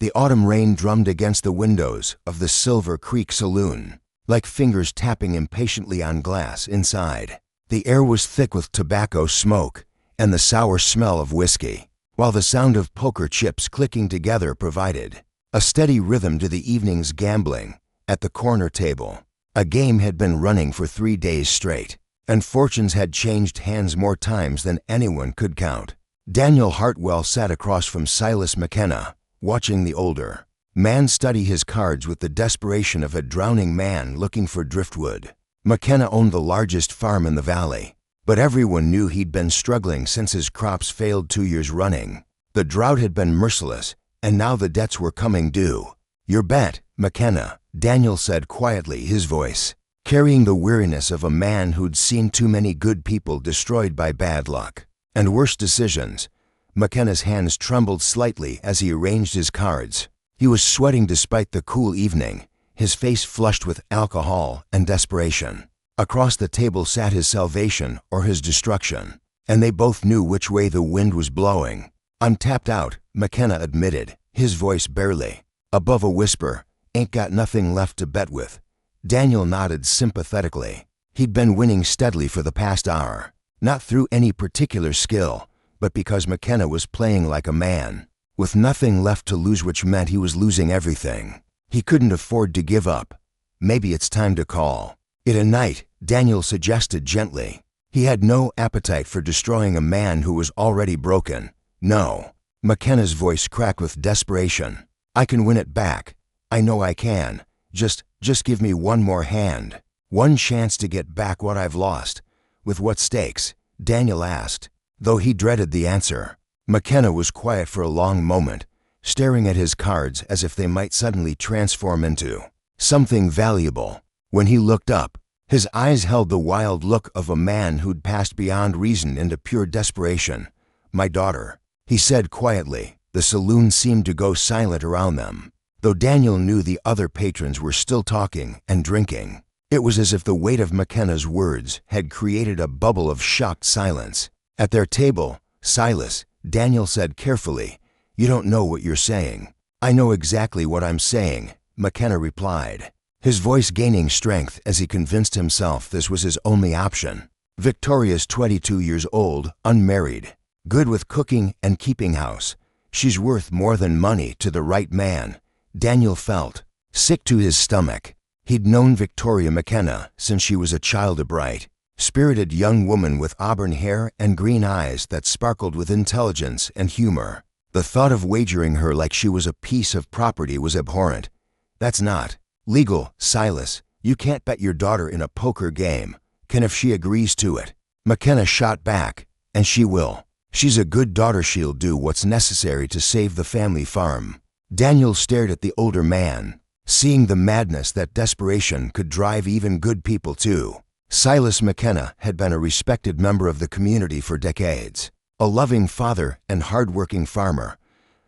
The autumn rain drummed against the windows of the Silver Creek Saloon, like fingers tapping impatiently on glass inside. The air was thick with tobacco smoke and the sour smell of whiskey, while the sound of poker chips clicking together provided a steady rhythm to the evening's gambling. At the corner table, a game had been running for 3 days straight, and fortunes had changed hands more times than anyone could count. Daniel Hartwell sat across from Silas McKenna, watching the older man study his cards with the desperation of a drowning man looking for driftwood. McKenna owned the largest farm in the valley, but everyone knew he'd been struggling since his crops failed 2 years running. The drought had been merciless, and now the debts were coming due. "Your bet, McKenna," Daniel said quietly, his voice carrying the weariness of a man who'd seen too many good people destroyed by bad luck and worse decisions. McKenna's hands trembled slightly as he arranged his cards. He was sweating despite the cool evening, his face flushed with alcohol and desperation. Across the table sat his salvation or his destruction, and they both knew which way the wind was blowing. "I'm tapped out," McKenna admitted, his voice barely above a whisper. "Ain't got nothing left to bet with." Daniel nodded sympathetically. He'd been winning steadily for the past hour, not through any particular skill, but because McKenna was playing like a man, with nothing left to lose, which meant he was losing everything. He couldn't afford to give up. "Maybe it's time to call it a night," Daniel suggested gently. He had no appetite for destroying a man who was already broken. "No." McKenna's voice cracked with desperation. "I can win it back. I know I can. Just give me one more hand. One chance to get back what I've lost." "With what stakes?" Daniel asked, though he dreaded the answer. McKenna was quiet for a long moment, staring at his cards as if they might suddenly transform into something valuable. When he looked up, his eyes held the wild look of a man who'd passed beyond reason into pure desperation. "My daughter," he said quietly. The saloon seemed to go silent around them, though Daniel knew the other patrons were still talking and drinking. It was as if the weight of McKenna's words had created a bubble of shocked silence. At their table, "Silas," Daniel said carefully, "you don't know what you're saying." "I know exactly what I'm saying," McKenna replied, his voice gaining strength as he convinced himself this was his only option. "Victoria's 22 years old, unmarried, good with cooking and keeping house. She's worth more than money to the right man." Daniel felt sick to his stomach. He'd known Victoria McKenna since she was a child, a bright, spirited young woman with auburn hair and green eyes that sparkled with intelligence and humor. The thought of wagering her like she was a piece of property was abhorrent. "That's not legal, Silas. You can't bet your daughter in a poker game. Can if she agrees to it." McKenna shot back. "And she will. She's a good daughter. She'll do what's necessary to save the family farm." Daniel stared at the older man, seeing the madness that desperation could drive even good people to. Silas McKenna had been a respected member of the community for decades, a loving father and hard-working farmer,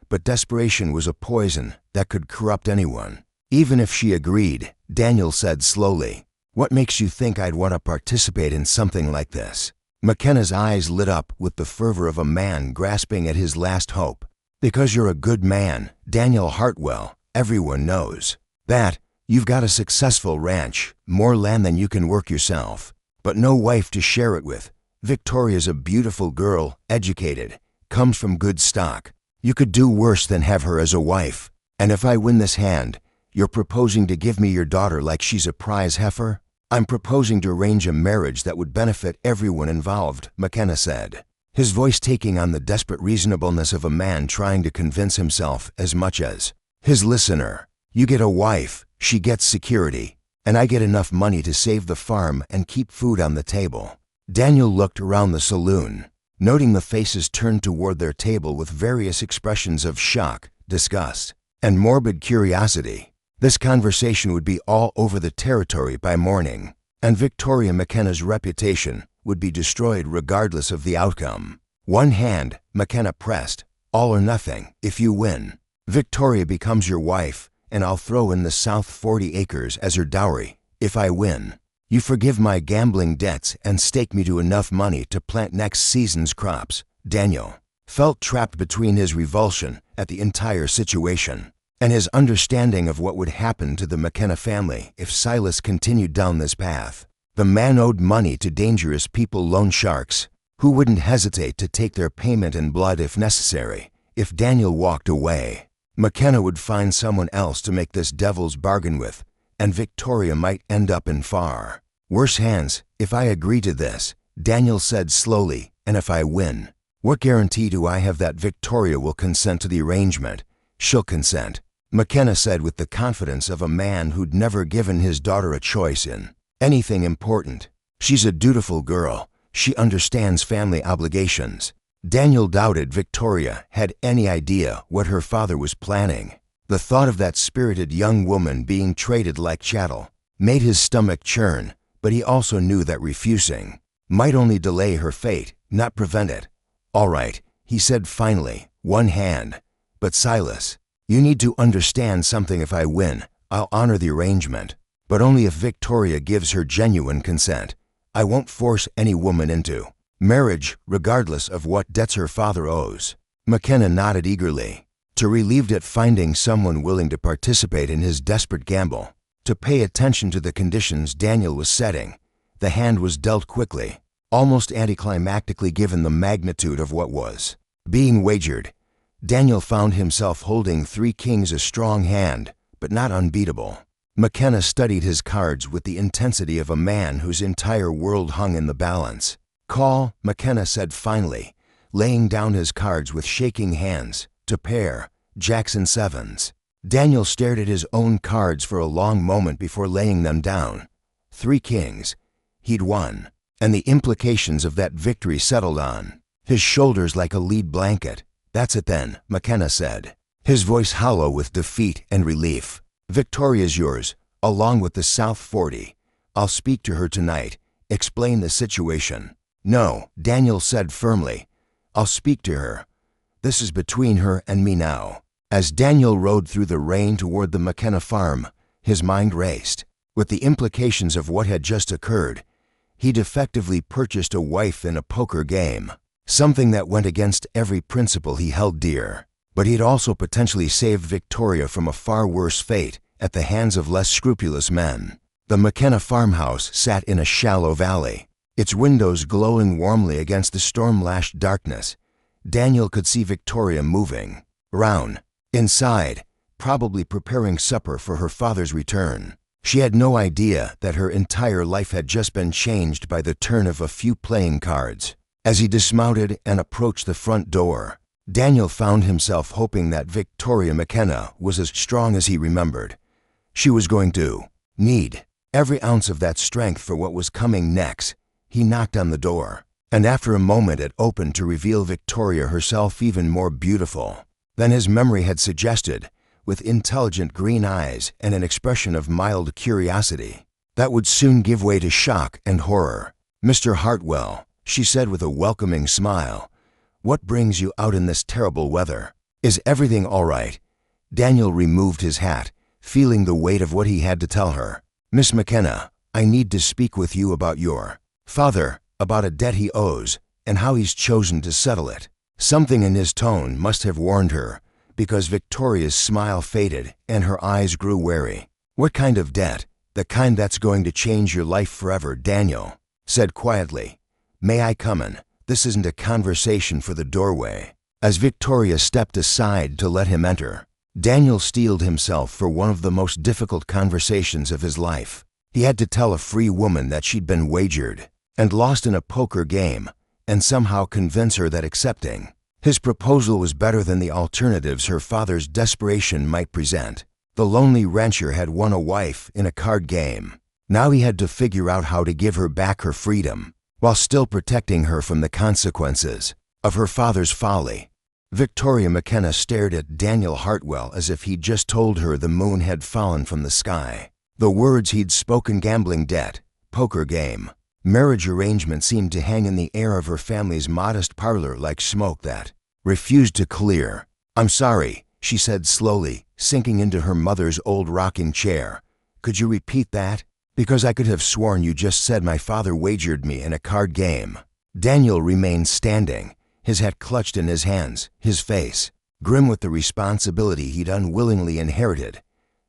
but desperation was a poison that could corrupt anyone. "Even if she agreed," Daniel said slowly, "what makes you think I'd want to participate in something like this?" McKenna's eyes lit up with the fervor of a man grasping at his last hope. "Because you're a good man, Daniel Hartwell. Everyone knows that. You've got a successful ranch, more land than you can work yourself, but no wife to share it with. Victoria's a beautiful girl, educated, comes from good stock. You could do worse than have her as a wife. And if I win this hand, you're proposing to give me your daughter like she's a prize heifer?" "I'm proposing to arrange a marriage that would benefit everyone involved," McKenna said, his voice taking on the desperate reasonableness of a man trying to convince himself as much as his listener. "You get a wife, she gets security, and I get enough money to save the farm and keep food on the table." Daniel looked around the saloon, noting the faces turned toward their table with various expressions of shock, disgust, and morbid curiosity. This conversation would be all over the territory by morning, and Victoria McKenna's reputation would be destroyed regardless of the outcome. One hand, McKenna pressed. "All or nothing. If you win, Victoria becomes your wife, and I'll throw in the South 40 acres as her dowry. If I win, you forgive my gambling debts and stake me to enough money to plant next season's crops." Daniel felt trapped between his revulsion at the entire situation and his understanding of what would happen to the McKenna family if Silas continued down this path. The man owed money to dangerous people, loan sharks, who wouldn't hesitate to take their payment in blood if necessary. If Daniel walked away, McKenna would find someone else to make this devil's bargain with, and Victoria might end up in far worse hands. If I agree to this, Daniel said slowly, and if I win, what guarantee do I have that Victoria will consent to the arrangement? She'll consent, McKenna said with the confidence of a man who'd never given his daughter a choice in anything important. She's a dutiful girl. She understands family obligations. Daniel doubted Victoria had any idea what her father was planning. The thought of that spirited young woman being traded like chattel made his stomach churn, but he also knew that refusing might only delay her fate, not prevent it. All right, he said finally, one hand. But Silas, you need to understand something. If I win, I'll honor the arrangement, but only if Victoria gives her genuine consent. I won't force any woman into marriage, regardless of what debts her father owes. McKenna nodded eagerly, too relieved at finding someone willing to participate in his desperate gamble. To pay attention to the conditions Daniel was setting, the hand was dealt quickly, almost anticlimactically given the magnitude of what was being wagered. Daniel found himself holding 3 kings, a strong hand, but not unbeatable. McKenna studied his cards with the intensity of a man whose entire world hung in the balance. Call, McKenna said finally, laying down his cards with shaking hands. To pair, jacks and sevens. Daniel stared at his own cards for a long moment before laying them down. 3 kings. He'd won, and the implications of that victory settled on his shoulders like a lead blanket. That's it then, McKenna said, his voice hollow with defeat and relief. Victoria's yours, along with the South 40. I'll speak to her tonight, explain the situation. No, Daniel said firmly. I'll speak to her. This is between her and me now. As Daniel rode through the rain toward the McKenna farm, his mind raced. With the implications of what had just occurred, he'd effectively purchased a wife in a poker game, something that went against every principle he held dear. But he'd also potentially saved Victoria from a far worse fate at the hands of less scrupulous men. The McKenna farmhouse sat in a shallow valley, its windows glowing warmly against the storm-lashed darkness. Daniel could see Victoria moving around inside, probably preparing supper for her father's return. She had no idea that her entire life had just been changed by the turn of a few playing cards. As he dismounted and approached the front door, Daniel found himself hoping that Victoria McKenna was as strong as he remembered. She was going to need every ounce of that strength for what was coming next. He knocked on the door, and after a moment it opened to reveal Victoria herself, even more beautiful than his memory had suggested, with intelligent green eyes and an expression of mild curiosity that would soon give way to shock and horror. Mr. Hartwell, she said with a welcoming smile, what brings you out in this terrible weather? Is everything all right? Daniel removed his hat, feeling the weight of what he had to tell her. Miss McKenna, I need to speak with you about your father, about a debt he owes, and how he's chosen to settle it. Something in his tone must have warned her, because Victoria's smile faded and her eyes grew wary. What kind of debt? The kind that's going to change your life forever, Daniel said quietly. May I come in? This isn't a conversation for the doorway. As Victoria stepped aside to let him enter, Daniel steeled himself for one of the most difficult conversations of his life. He had to tell a free woman that she'd been wagered and lost in a poker game, and somehow convince her that accepting his proposal was better than the alternatives her father's desperation might present. The lonely rancher had won a wife in a card game. Now he had to figure out how to give her back her freedom, while still protecting her from the consequences of her father's folly. Victoria McKenna stared at Daniel Hartwell as if he'd just told her the moon had fallen from the sky. The words he'd spoken, gambling debt, poker game, marriage arrangement, seemed to hang in the air of her family's modest parlor like smoke that refused to clear. I'm sorry, she said slowly, sinking into her mother's old rocking chair. Could you repeat that? Because I could have sworn you just said my father wagered me in a card game. Daniel remained standing, his hat clutched in his hands, his face grim with the responsibility he'd unwillingly inherited.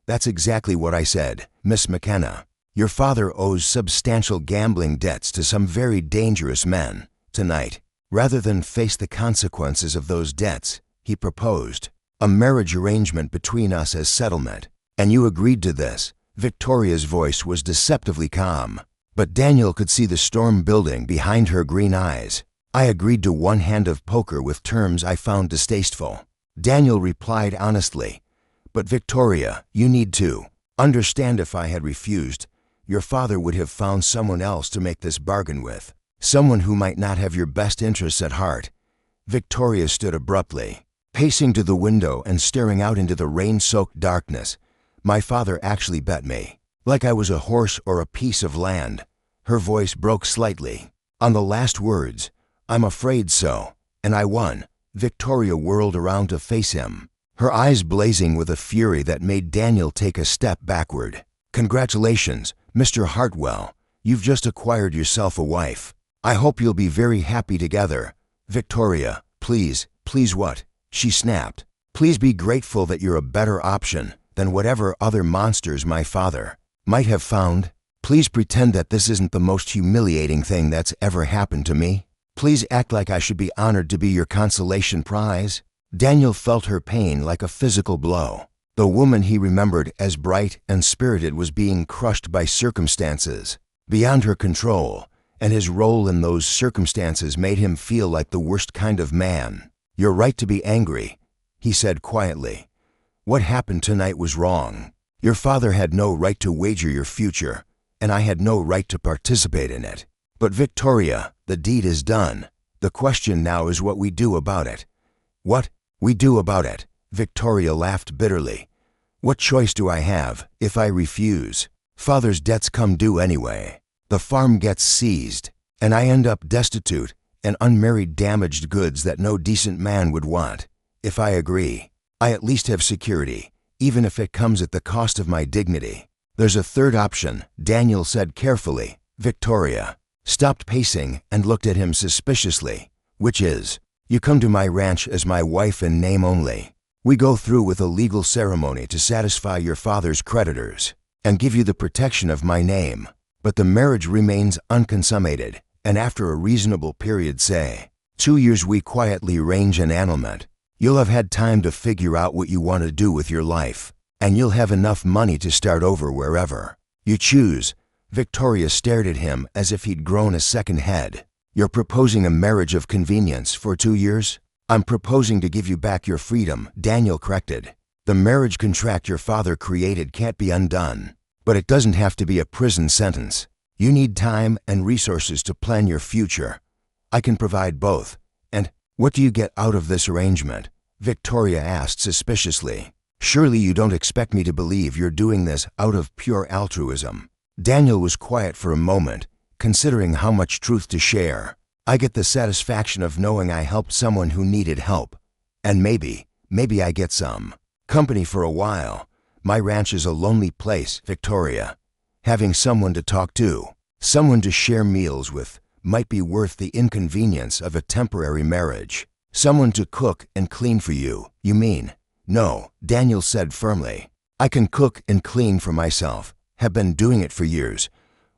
"That's exactly what I said, Miss McKenna. Your father owes substantial gambling debts to some very dangerous men. Tonight, rather than face the consequences of those debts, he proposed a marriage arrangement between us as settlement. And you agreed to this." Victoria's voice was deceptively calm, but Daniel could see the storm building behind her green eyes. "I agreed to one hand of poker with terms I found distasteful," Daniel replied honestly. "But Victoria, you need to understand, if I had refused, your father would have found someone else to make this bargain with, someone who might not have your best interests at heart." Victoria stood abruptly, pacing to the window and staring out into the rain-soaked darkness. "My father actually bet me, like I was a horse or a piece of land." Her voice broke slightly. "On the last words, I'm afraid so, and I won." Victoria whirled around to face him, her eyes blazing with a fury that made Daniel take a step backward. "Congratulations, Mr. Hartwell. You've just acquired yourself a wife. I hope you'll be very happy together." "Victoria, please, please what?" she snapped. "Please be grateful that you're a better option than whatever other monsters my father might have found. Please pretend that this isn't the most humiliating thing that's ever happened to me. Please act like I should be honored to be your consolation prize." Daniel felt her pain like a physical blow. The woman he remembered as bright and spirited was being crushed by circumstances beyond her control, and his role in those circumstances made him feel like the worst kind of man. "You're right to be angry," he said quietly. "What happened tonight was wrong. Your father had no right to wager your future, and I had no right to participate in it. But Victoria, the deed is done. The question now is what we do about it." "What we do about it?" Victoria laughed bitterly. "What choice do I have if I refuse? Father's debts come due anyway. The farm gets seized, and I end up destitute and unmarried, damaged goods that no decent man would want. If I agree, I at least have security, even if it comes at the cost of my dignity." "There's a third option," Daniel said carefully. Victoria stopped pacing and looked at him suspiciously. "Which is, you come to my ranch as my wife in name only. We go through with a legal ceremony to satisfy your father's creditors and give you the protection of my name. But the marriage remains unconsummated, and after a reasonable period, say 2 years, we quietly arrange an annulment. You'll have had time to figure out what you want to do with your life, and you'll have enough money to start over wherever you choose." Victoria stared at him as if he'd grown a second head. "You're proposing a marriage of convenience for 2 years?" "I'm proposing to give you back your freedom," Daniel corrected. "The marriage contract your father created can't be undone, but it doesn't have to be a prison sentence. You need time and resources to plan your future. I can provide both. And what do you get out of this arrangement?" Victoria asked suspiciously. "Surely you don't expect me to believe you're doing this out of pure altruism." Daniel was quiet for a moment, considering how much truth to share. "I get the satisfaction of knowing I helped someone who needed help. And maybe I get some company for a while. My ranch is a lonely place, Victoria. Having someone to talk to, someone to share meals with, might be worth the inconvenience of a temporary marriage." "Someone to cook and clean for you, you mean?" "No," Daniel said firmly. "I can cook and clean for myself, have been doing it for years.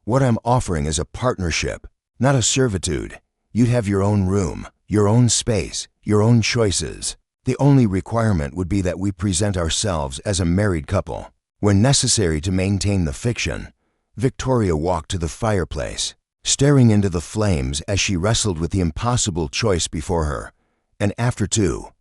What I'm offering is a partnership, not a servitude. You'd have your own room, your own space, your own choices. The only requirement would be that we present ourselves as a married couple. When necessary to maintain the fiction." Victoria walked to the fireplace, staring into the flames as she wrestled with the impossible choice before her. "And after 2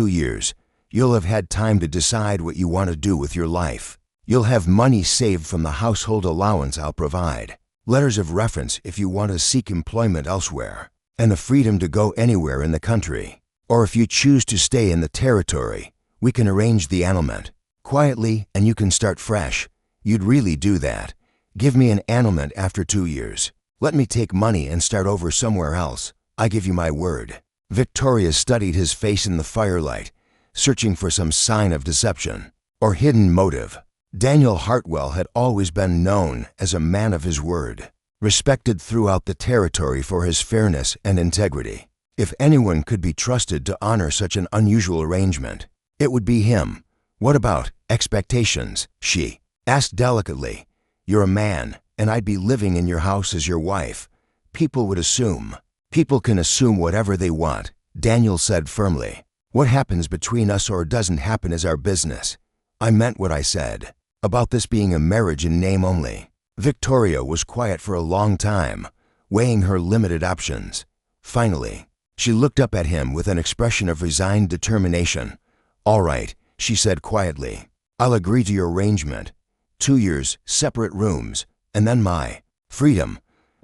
years, you'll have had time to decide what you want to do with your life. You'll have money saved from the household allowance I'll provide, letters of reference if you want to seek employment elsewhere, and the freedom to go anywhere in the country. Or if you choose to stay in the territory, we can arrange the annulment quietly and you can start fresh. You'd really do that? Give me an annulment after 2 years. Let me take money and start over somewhere else. I give you my word." Victoria studied his face in the firelight, searching for some sign of deception or hidden motive. Daniel Hartwell had always been known as a man of his word, respected throughout the territory for his fairness and integrity. If anyone could be trusted to honor such an unusual arrangement, it would be him. "What about expectations?" she asked delicately. "You're a man, and I'd be living in your house as your wife. People would assume." "People can assume whatever they want," Daniel said firmly. "What happens between us or doesn't happen is our business. I meant what I said about this being a marriage in name only." Victoria was quiet for a long time, weighing her limited options. Finally, she looked up at him with an expression of resigned determination. "All right," she said quietly. "I'll agree to your arrangement. 2 years, separate rooms, and then my freedom.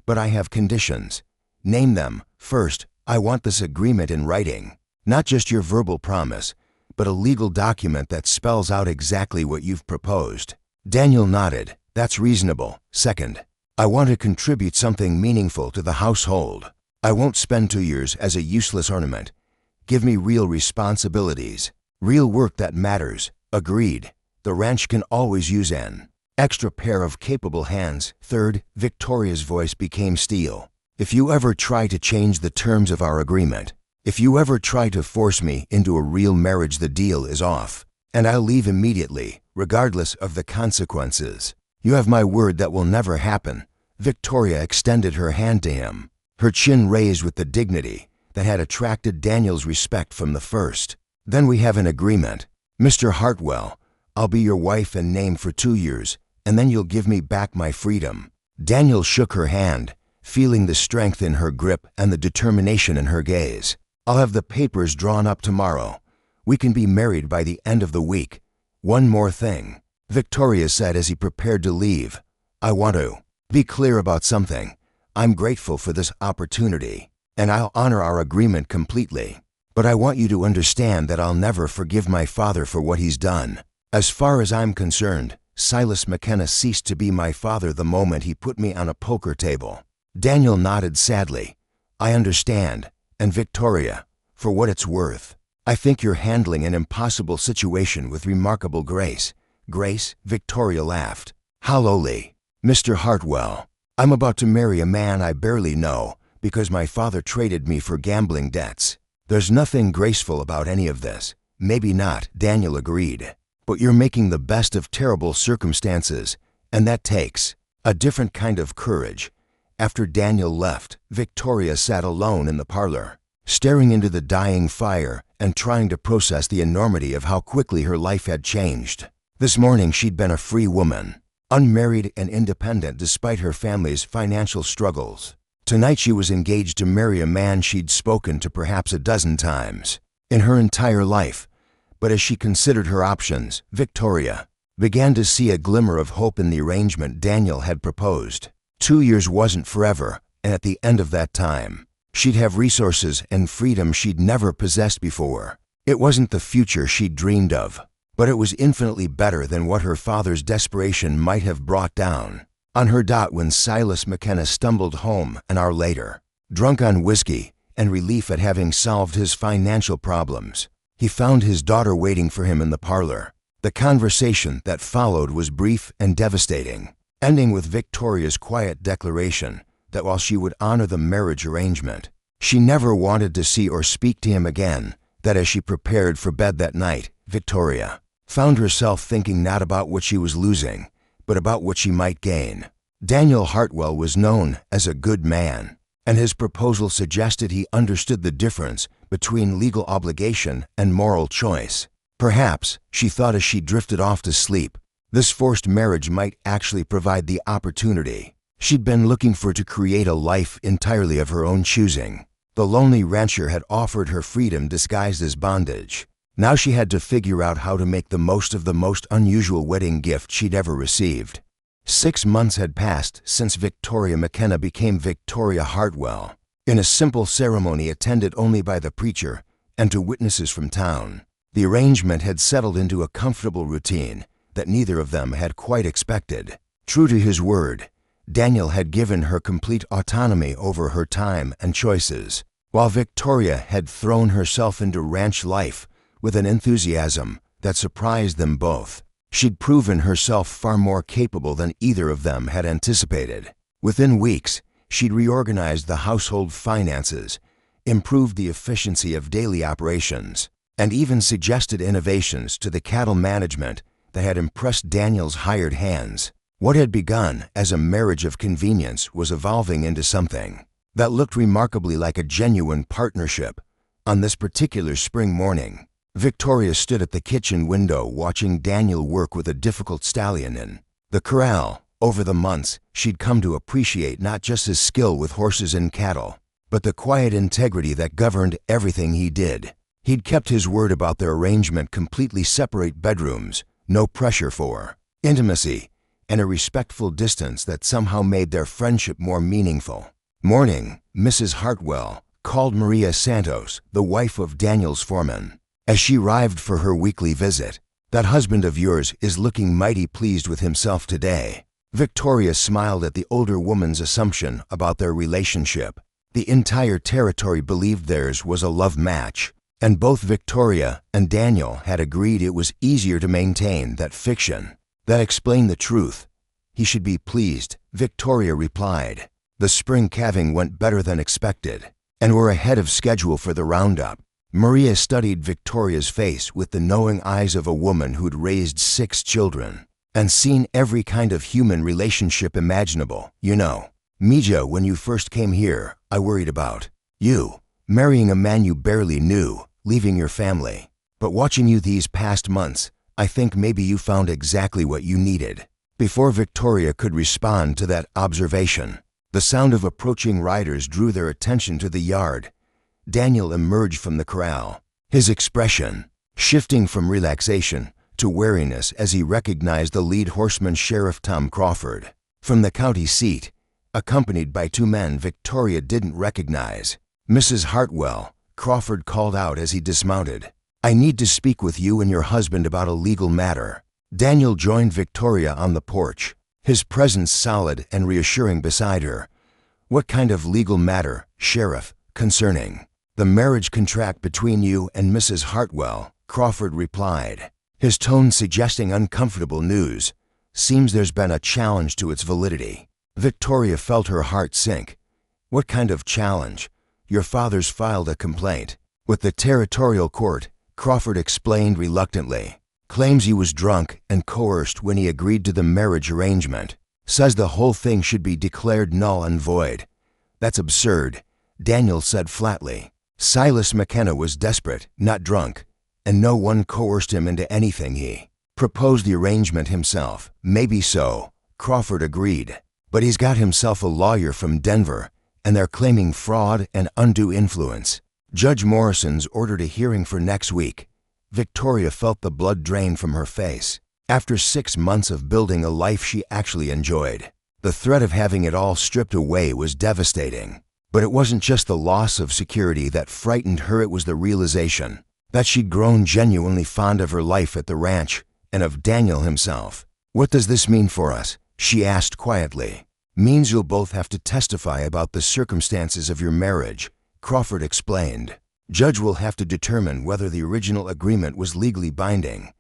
But I have conditions." "Name them." "First, I want this agreement in writing. Not just your verbal promise, but a legal document that spells out exactly what you've proposed." Daniel nodded. "That's reasonable." "Second, I want to contribute something meaningful to the household. I won't spend 2 years as a useless ornament. Give me real responsibilities, real work that matters." "Agreed. The ranch can always use an extra pair of capable hands." Third, Victoria's voice became steel. "If you ever try to change the terms of our agreement, if you ever try to force me into a real marriage, the deal is off, and I'll leave immediately, regardless of the consequences." "You have my word that will never happen." Victoria extended her hand to him, her chin raised with the dignity that had attracted Daniel's respect from the first. "Then we have an agreement. Mr. Hartwell, I'll be your wife and name for 2 years, and then you'll give me back my freedom." Daniel shook her hand, feeling the strength in her grip and the determination in her gaze. "I'll have the papers drawn up tomorrow. We can be married by the end of the week. One more thing," Victoria said as he prepared to leave. "I want to be clear about something. I'm grateful for this opportunity, and I'll honor our agreement completely. But I want you to understand that I'll never forgive my father for what he's done. As far as I'm concerned, Silas McKenna ceased to be my father the moment he put me on a poker table." Daniel nodded sadly. "I understand. And Victoria, for what it's worth, I think you're handling an impossible situation with remarkable grace." "Grace?" Victoria laughed. "How lowly. Mr. Hartwell, I'm about to marry a man I barely know because my father traded me for gambling debts. There's nothing graceful about any of this." "Maybe not," Daniel agreed. "But you're making the best of terrible circumstances, and that takes a different kind of courage." After Daniel left, Victoria sat alone in the parlor, staring into the dying fire and trying to process the enormity of how quickly her life had changed. This morning she'd been a free woman, unmarried and independent despite her family's financial struggles. Tonight she was engaged to marry a man she'd spoken to perhaps a dozen times in her entire life. But as she considered her options, Victoria began to see a glimmer of hope in the arrangement Daniel had proposed. 2 years wasn't forever, and at the end of that time, she'd have resources and freedom she'd never possessed before. It wasn't the future she'd dreamed of, but it was infinitely better than what her father's desperation might have brought down on her dot when Silas McKenna stumbled home an hour later, drunk on whiskey and relief at having solved his financial problems. He found his daughter waiting for him in the parlor. The conversation that followed was brief and devastating, ending with Victoria's quiet declaration that while she would honor the marriage arrangement, she never wanted to see or speak to him again. That as she prepared for bed that night, Victoria found herself thinking not about what she was losing, but about what she might gain. Daniel Hartwell was known as a good man, and his proposal suggested he understood the difference between legal obligation and moral choice. Perhaps, she thought as she drifted off to sleep, this forced marriage might actually provide the opportunity she'd been looking for to create a life entirely of her own choosing. The lonely rancher had offered her freedom disguised as bondage. Now she had to figure out how to make the most of the most unusual wedding gift she'd ever received. 6 months had passed since Victoria McKenna became Victoria Hartwell. In a simple ceremony attended only by the preacher and to witnesses from town, the arrangement had settled into a comfortable routine that neither of them had quite expected. True to his word, Daniel had given her complete autonomy over her time and choices, while Victoria had thrown herself into ranch life with an enthusiasm that surprised them both. She'd proven herself far more capable than either of them had anticipated. Within weeks, she'd reorganized the household finances, improved the efficiency of daily operations, and even suggested innovations to the cattle management that had impressed Daniel's hired hands. What had begun as a marriage of convenience was evolving into something that looked remarkably like a genuine partnership. On this particular spring morning, Victoria stood at the kitchen window watching Daniel work with a difficult stallion in the corral. Over the months, she'd come to appreciate not just his skill with horses and cattle, but the quiet integrity that governed everything he did. He'd kept his word about their arrangement: completely separate bedrooms, no pressure for intimacy, and a respectful distance that somehow made their friendship more meaningful. Morning, Mrs. Hartwell called Maria Santos, the wife of Daniel's foreman, as she arrived for her weekly visit. "That husband of yours is looking mighty pleased with himself today." Victoria smiled at the older woman's assumption about their relationship. The entire territory believed theirs was a love match, and both Victoria and Daniel had agreed it was easier to maintain that fiction. That explained the truth. "He should be pleased," Victoria replied. The spring calving went better than expected, and were ahead of schedule for the roundup. Maria studied Victoria's face with the knowing eyes of a woman who'd raised 6 children and seen every kind of human relationship imaginable. "You know, Mija, when you first came here, I worried about you marrying a man you barely knew, leaving your family. But watching you these past months, I think maybe you found exactly what you needed." Before Victoria could respond to that observation, the sound of approaching riders drew their attention to the yard. Daniel emerged from the corral, his expression shifting from relaxation to wariness as he recognized the lead horseman, Sheriff Tom Crawford, from the county seat, accompanied by 2 men Victoria didn't recognize. "Mrs. Hartwell," Crawford called out as he dismounted, "I need to speak with you and your husband about a legal matter." Daniel joined Victoria on the porch, his presence solid and reassuring beside her. "What kind of legal matter, Sheriff?" "Concerning the marriage contract between you and Mrs. Hartwell," Crawford replied, his tone suggesting uncomfortable news. "Seems there's been a challenge to its validity." Victoria felt her heart sink. "What kind of challenge?" "Your father's filed a complaint with the territorial court," Crawford explained reluctantly. "Claims he was drunk and coerced when he agreed to the marriage arrangement. Says the whole thing should be declared null and void." "That's absurd," Daniel said flatly. "Silas McKenna was desperate, not drunk, and no one coerced him into anything. He proposed the arrangement himself." "Maybe so," Crawford agreed, "but he's got himself a lawyer from Denver, and they're claiming fraud and undue influence. Judge Morrison's ordered a hearing for next week." Victoria felt the blood drain from her face. After 6 months of building a life she actually enjoyed, the threat of having it all stripped away was devastating. But it wasn't just the loss of security that frightened her, it was the realization that she'd grown genuinely fond of her life at the ranch and of Daniel himself. "What does this mean for us?" she asked quietly. "Means you'll both have to testify about the circumstances of your marriage," Crawford explained. "Judge will have to determine whether the original agreement was legally binding."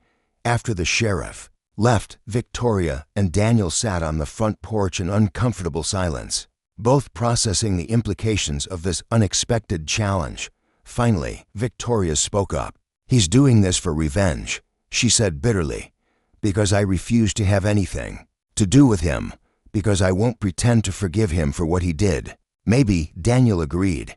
After the sheriff left, Victoria and Daniel sat on the front porch in uncomfortable silence, both processing the implications of this unexpected challenge. Finally, Victoria spoke up. "He's doing this for revenge," she said bitterly, "because I refuse to have anything to do with him, because I won't pretend to forgive him for what he did." "Maybe," Daniel agreed.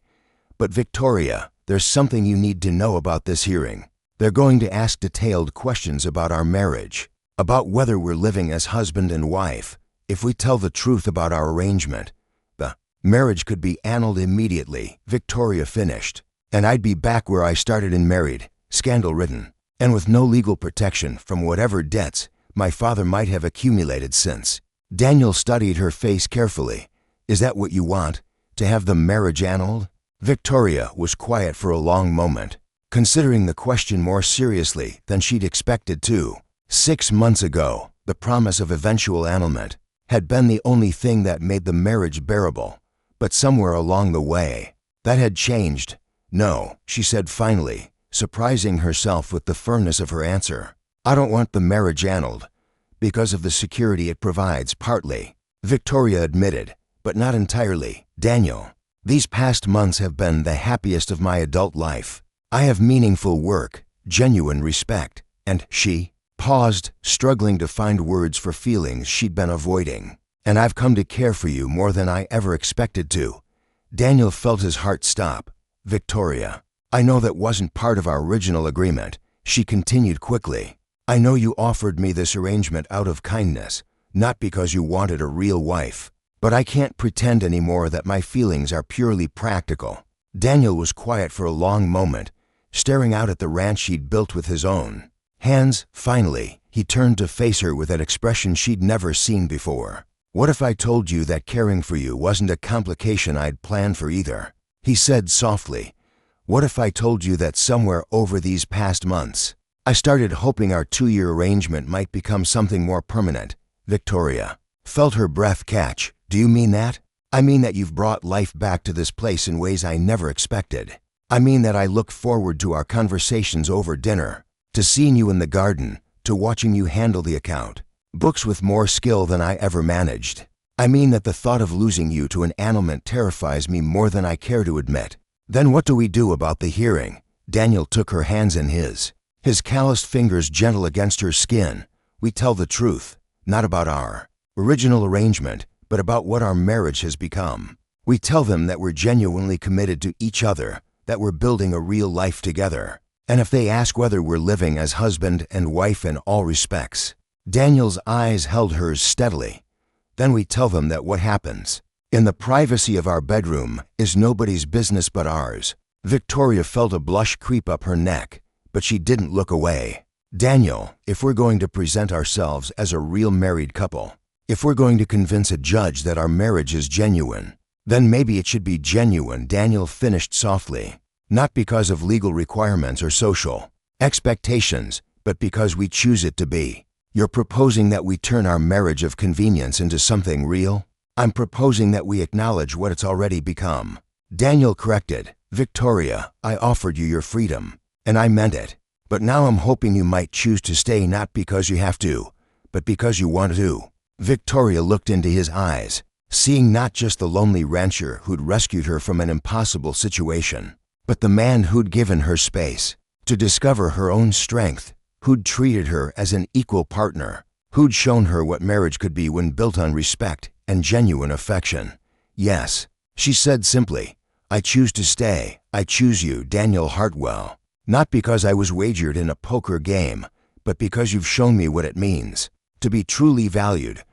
"But Victoria, there's something you need to know about this hearing. They're going to ask detailed questions about our marriage, about whether we're living as husband and wife. If we tell the truth about our arrangement, the marriage could be annulled immediately," Victoria finished, "and I'd be back where I started and married, scandal-ridden, and with no legal protection from whatever debts my father might have accumulated since." Daniel studied her face carefully. "Is that what you want, to have the marriage annulled?" Victoria was quiet for a long moment, considering the question more seriously than she'd expected to. 6 months ago, the promise of eventual annulment had been the only thing that made the marriage bearable, but somewhere along the way, that had changed. "No," she said finally, surprising herself with the firmness of her answer. "I don't want the marriage annulled, because of the security it provides, partly," Victoria admitted, "but not entirely." "Daniel, These past months have been the happiest of my adult life. I have meaningful work, genuine respect, and she paused, struggling to find words for feelings she'd been avoiding. And I've come to care for you more than I ever expected to. Daniel felt his heart stop. Victoria, I know that wasn't part of our original agreement, she continued quickly. I know you offered me this arrangement out of kindness, not because you wanted a real wife. But I can't pretend anymore that my feelings are purely practical. Daniel was quiet for a long moment, staring out at the ranch he'd built with his own hands. Finally, he turned to face her with that expression she'd never seen before. What if I told you that caring for you wasn't a complication I'd planned for either? He said softly. What if I told you that somewhere over these past months, I started hoping our 2-year arrangement might become something more permanent? Victoria felt her breath catch. Do you mean that? I mean that you've brought life back to this place in ways I never expected. I mean that I look forward to our conversations over dinner, to seeing you in the garden, to watching you handle the account books with more skill than I ever managed. I mean that the thought of losing you to an ailment terrifies me more than I care to admit. Then what do we do about the hearing? Daniel took her hands in his calloused fingers gentle against her skin. We tell the truth, not about our original arrangement, but about what our marriage has become. We tell them that we're genuinely committed to each other, that we're building a real life together. And if they ask whether we're living as husband and wife in all respects, Daniel's eyes held hers steadily. Then we tell them that what happens in the privacy of our bedroom is nobody's business but ours. Victoria felt a blush creep up her neck, but she didn't look away. Daniel, if we're going to present ourselves as a real married couple, if we're going to convince a judge that our marriage is genuine, then maybe it should be genuine, Daniel finished softly. Not because of legal requirements or social expectations, but because we choose it to be. You're proposing that we turn our marriage of convenience into something real? I'm proposing that we acknowledge what it's already become. Daniel corrected. Victoria, I offered you your freedom, and I meant it. But now I'm hoping you might choose to stay not because you have to, but because you want to. Victoria looked into his eyes, seeing not just the lonely rancher who'd rescued her from an impossible situation, but the man who'd given her space to discover her own strength, who'd treated her as an equal partner, who'd shown her what marriage could be when built on respect and genuine affection. Yes, she said simply, I choose to stay. I choose you, Daniel Hartwell. Not because I was wagered in a poker game, but because you've shown me what it means to be truly valued.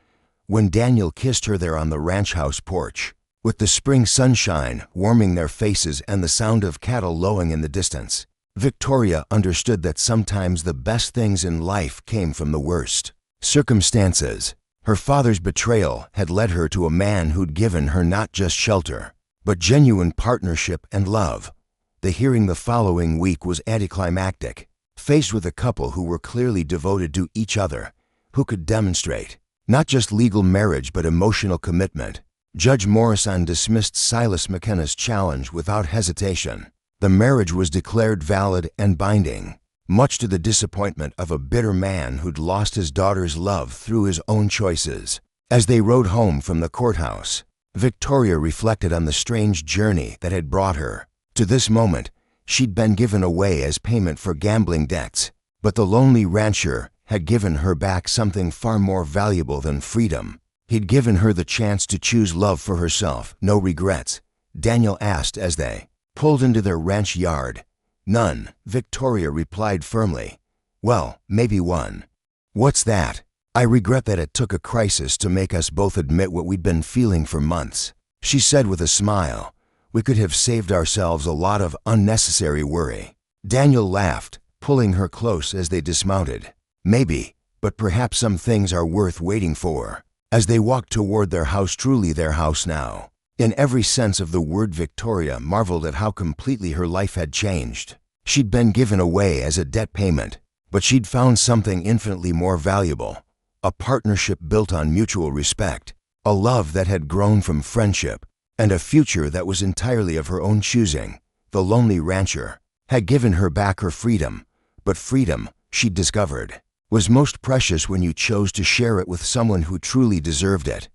When Daniel kissed her there on the ranch house porch, with the spring sunshine warming their faces and the sound of cattle lowing in the distance, Victoria understood that sometimes the best things in life came from the worst circumstances. Her father's betrayal had led her to a man who'd given her not just shelter, but genuine partnership and love. The hearing the following week was anticlimactic, faced with a couple who were clearly devoted to each other, who could demonstrate not just legal marriage but emotional commitment. Judge Morrison dismissed Silas McKenna's challenge without hesitation. The marriage was declared valid and binding, much to the disappointment of a bitter man who'd lost his daughter's love through his own choices. As they rode home from the courthouse, Victoria reflected on the strange journey that had brought her to this moment. She'd been given away as payment for gambling debts, but the lonely rancher had given her back something far more valuable than freedom. He'd given her the chance to choose love for herself, no regrets. Daniel asked as they pulled into their ranch yard. None, Victoria replied firmly. Well, maybe one. What's that? I regret that it took a crisis to make us both admit what we'd been feeling for months, she said with a smile. We could have saved ourselves a lot of unnecessary worry. Daniel laughed, pulling her close as they dismounted. Maybe, but perhaps some things are worth waiting for. As they walked toward their house, truly their house now, in every sense of the word, Victoria marveled at how completely her life had changed. She'd been given away as a debt payment, but she'd found something infinitely more valuable, a partnership built on mutual respect, a love that had grown from friendship, and a future that was entirely of her own choosing. The lonely rancher had given her back her freedom, but freedom, she'd discovered, was most precious when you chose to share it with someone who truly deserved it.